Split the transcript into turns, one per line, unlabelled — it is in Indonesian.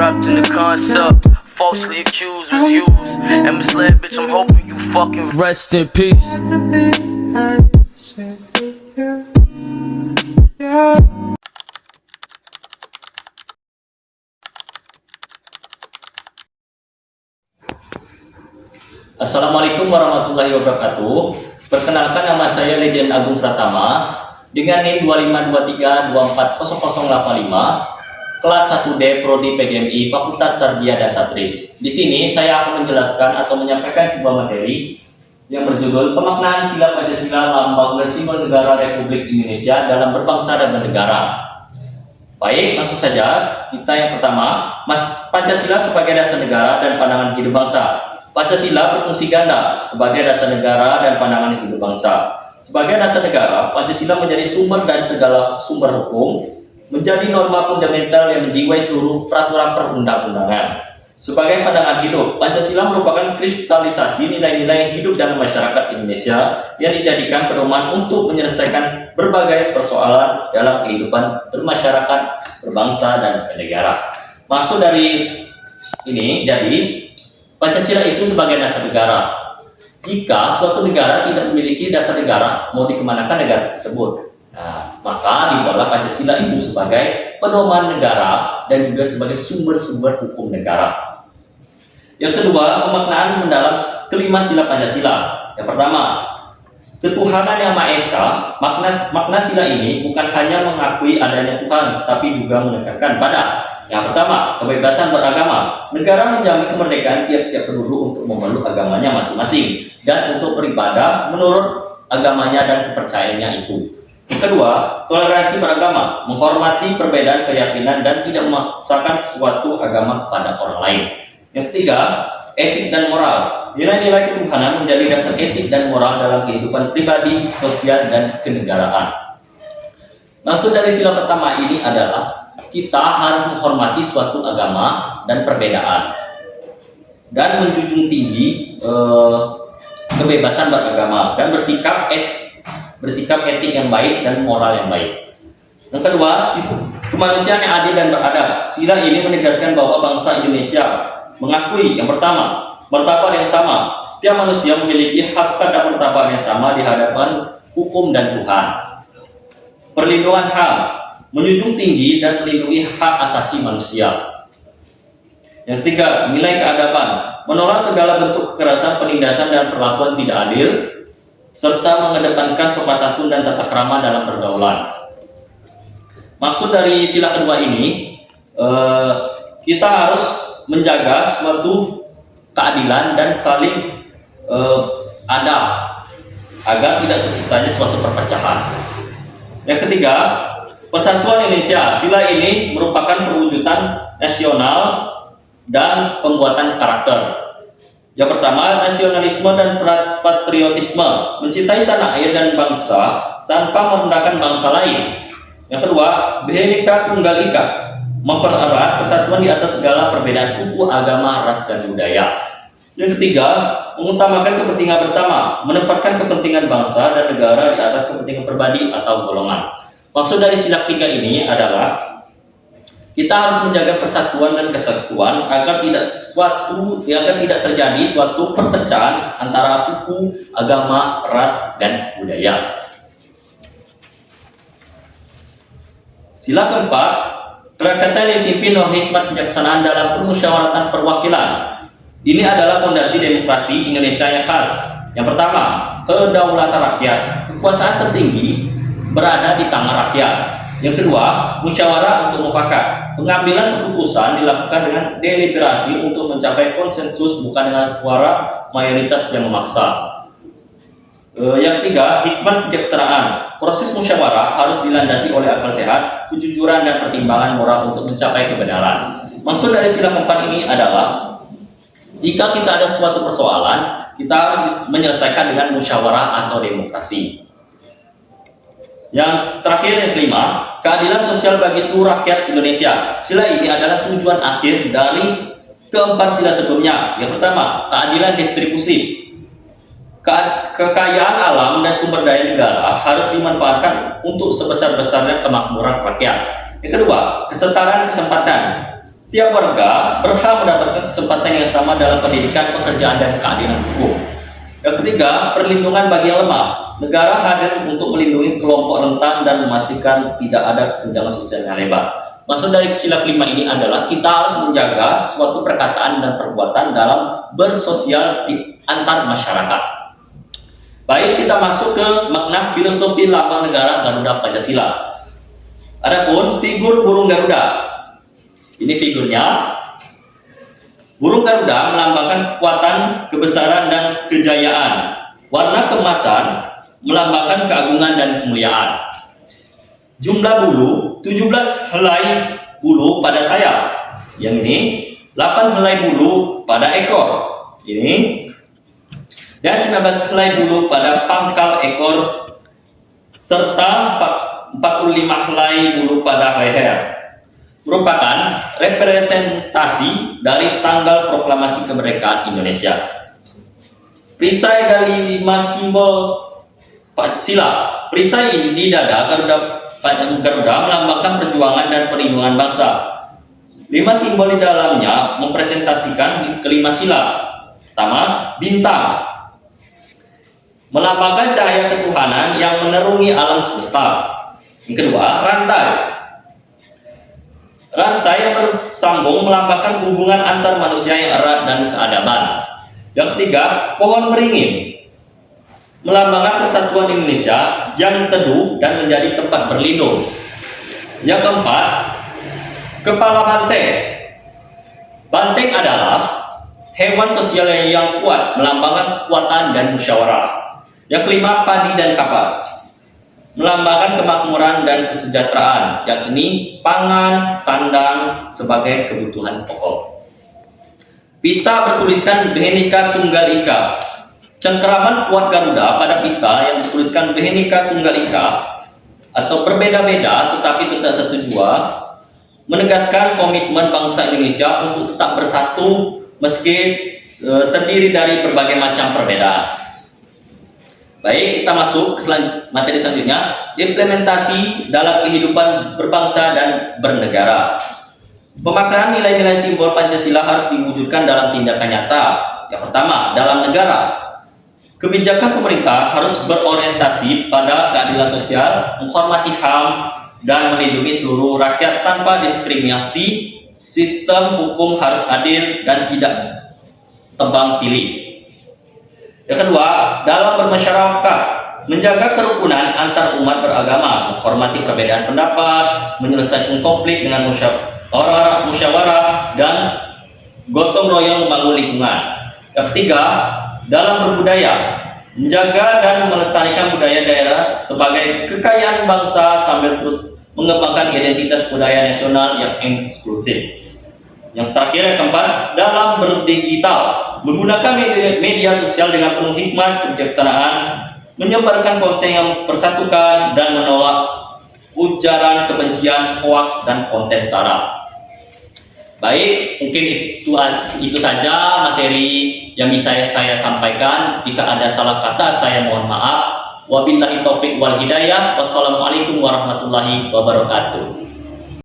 dropped in the concept. Falsely accused was used and misled, bitch. I'm hoping you fucking rest in peace.
Assalamualaikum warahmatullahi wabarakatuh. Perkenalkan, nama saya Legend Agung Pratama dengan NIM 2523240085, kelas 1D Prodi PGMI Fakultas Tarbiyah dan Tadris. Di sini saya akan menjelaskan atau menyampaikan sebuah materi yang berjudul Pemaknaan Sila Pancasila, Lambang dan Simbol Negara Republik Indonesia dalam Berbangsa dan Bernegara. Baik, langsung saja. Kita yang pertama, Pancasila sebagai dasar negara dan pandangan hidup bangsa. Pancasila berfungsi ganda sebagai dasar negara dan pandangan hidup bangsa. Sebagai dasar negara, Pancasila menjadi sumber dari segala sumber hukum, menjadi norma fundamental yang menjiwai seluruh peraturan perundang-undangan. Sebagai pandangan hidup, Pancasila merupakan kristalisasi nilai-nilai hidup dalam masyarakat Indonesia yang dijadikan pedoman untuk menyelesaikan berbagai persoalan dalam kehidupan bermasyarakat, berbangsa, dan bernegara. Maksud dari ini, jadi Pancasila itu sebagai dasar negara. Jika suatu negara tidak memiliki dasar negara, mau dikemanakan negara tersebut? Nah, maka dibuatlah Pancasila itu sebagai pedoman negara dan juga sebagai sumber-sumber hukum negara. Yang kedua, pemaknaan mendalam kelima sila Pancasila. Yang pertama, ketuhanan yang Maha Esa. Makna sila ini bukan hanya mengakui adanya Tuhan, tapi juga menekankan pada yang pertama, kebebasan beragama. Negara menjamin kemerdekaan tiap-tiap penduduk untuk memeluk agamanya masing-masing dan untuk beribadah menurut agamanya dan kepercayaannya itu. Yang kedua, toleransi beragama, menghormati perbedaan keyakinan dan tidak memaksakan suatu agama kepada orang lain. Yang ketiga, etik dan moral. Nilai-nilai ketuhanan menjadi dasar etik dan moral dalam kehidupan pribadi, sosial, dan kenegaraan. Maksud dari sila pertama ini adalah kita harus menghormati suatu agama dan perbedaan dan menjunjung tinggi kebebasan beragama dan bersikap etik yang baik dan moral yang baik. Yang kedua, kemanusiaan yang adil dan beradab. Sila ini menegaskan bahwa bangsa Indonesia mengakui yang pertama, martabat yang sama. Setiap manusia memiliki hak pada martabat yang sama di hadapan hukum dan Tuhan. Perlindungan HAM, menjunjung tinggi dan melindungi hak asasi manusia. Yang ketiga, nilai keadaban, menolak segala bentuk kekerasan, penindasan, dan perlakuan tidak adil, serta mengedepankan sopan santun dan tata krama dalam pergaulan. Maksud dari sila kedua ini, kita harus menjaga suatu keadilan dan saling adab agar tidak terciptanya suatu perpecahan. Yang ketiga, Persatuan Indonesia. Sila ini merupakan perwujudan nasional dan pembuatan karakter. Yang pertama, nasionalisme dan patriotisme, mencintai tanah air dan bangsa tanpa merendahkan bangsa lain. Yang kedua, Bhinneka Tunggal Ika, mempererat persatuan di atas segala perbedaan suku, agama, ras, dan budaya. Yang ketiga, mengutamakan kepentingan bersama, menempatkan kepentingan bangsa dan negara di atas kepentingan pribadi atau golongan. Maksud dari sila ketiga ini adalah kita harus menjaga persatuan dan kesatuan agar tidak terjadi suatu perpecahan antara suku, agama, ras, dan budaya. Sila keempat, Krakatau yang dipimpin oleh hikmat kebijaksanaan dalam permusyawaratan perwakilan. Ini adalah fondasi demokrasi Indonesia yang khas. Yang pertama, kedaulatan rakyat. Kekuasaan tertinggi berada di tangan rakyat. Yang kedua, musyawarah untuk mufakat. Pengambilan keputusan dilakukan dengan deliberasi untuk mencapai konsensus, bukan dengan suara mayoritas yang memaksa. Yang ketiga, hikmat kebijaksanaan. Proses musyawarah harus dilandasi oleh akal sehat, kejujuran, dan pertimbangan moral untuk mencapai kebenaran. Maksud dari sila keempat ini adalah jika kita ada suatu persoalan, kita harus menyelesaikan dengan musyawarah atau demokrasi. Yang terakhir, yang kelima, keadilan sosial bagi seluruh rakyat Indonesia. Sila ini adalah tujuan akhir dari keempat sila sebelumnya. Yang pertama, keadilan distribusi. Kekayaan alam dan sumber daya negara harus dimanfaatkan untuk sebesar-besarnya kemakmuran rakyat. Yang kedua, kesetaraan kesempatan. Setiap warga berhak mendapatkan kesempatan yang sama dalam pendidikan, pekerjaan, dan keadilan hukum. Yang ketiga, perlindungan bagi yang lemah. Negara hadir untuk melindungi kelompok rentan dan memastikan tidak ada kesenjangan sosial yang lebar. Maksud dari sila kelima ini adalah kita harus menjaga suatu perkataan dan perbuatan dalam bersosial di antar masyarakat. Baik, kita masuk ke makna filosofi lambang negara Garuda Pancasila. Adapun figur burung Garuda. Ini figurnya. Burung Garuda melambangkan kekuatan, kebesaran, dan kejayaan. Warna keemasan melambangkan keagungan dan kemuliaan. Jumlah bulu 17 helai bulu pada sayap. Yang ini 8 helai bulu pada ekor. Ini dan 19 helai bulu pada pangkal ekor serta 45 helai bulu pada leher. Merupakan representasi dari tanggal proklamasi kemerdekaan Indonesia. Perisai dari 5 simbol Pancasila. Perisai di dada Garuda melambangkan perjuangan dan perlindungan bangsa. 5 simbol di dalamnya mempresentasikan kelima sila. Pertama, bintang, melambangkan cahaya ketuhanan yang menerungi alam semesta. Yang kedua, rantai. Rantai yang bersambung melambangkan hubungan antar manusia yang erat dan keadaban. Yang ketiga, pohon beringin, melambangkan persatuan Indonesia yang teduh dan menjadi tempat berlindung. Yang keempat, kepala banteng. Banteng adalah hewan sosial yang kuat, melambangkan kekuatan dan musyawarah. Yang kelima, padi dan kapas, melambangkan kemakmuran dan kesejahteraan, yakni pangan, sandang sebagai kebutuhan pokok. Pita bertuliskan Bhinneka Tunggal Ika. Cengkeraman kuat Garuda pada pita yang bertuliskan Bhinneka Tunggal Ika atau berbeda-beda tetapi tetap satu jua, menegaskan komitmen bangsa Indonesia untuk tetap bersatu meski terdiri dari berbagai macam perbedaan. Baik, kita masuk ke materi selanjutnya, implementasi dalam kehidupan berbangsa dan bernegara. Pemaknaan nilai-nilai simbol Pancasila harus diwujudkan dalam tindakan nyata. Yang pertama, dalam negara. Kebijakan pemerintah harus berorientasi pada keadilan sosial, menghormati HAM, dan melindungi seluruh rakyat tanpa diskriminasi. Sistem hukum harus adil dan tidak tebang pilih. Yang kedua, dalam bermasyarakat, menjaga kerukunan antar umat beragama, menghormati perbedaan pendapat, menyelesaikan konflik dengan musyawarah, dan gotong royong membangun lingkungan. Yang ketiga, dalam berbudaya, menjaga dan melestarikan budaya daerah sebagai kekayaan bangsa sambil terus mengembangkan identitas budaya nasional yang inklusif. Yang terakhir, yang keempat, dalam berdigital, menggunakan media sosial dengan penuh hikmat, kebijaksanaan, menyebarkan konten yang persatukan, dan menolak ujaran kebencian, hoaks, dan konten sara. Baik, mungkin itu saja materi yang bisa saya sampaikan. Jika ada salah kata, saya mohon maaf. Wabillahi taufiq wal hidayah. Wassalamualaikum warahmatullahi wabarakatuh.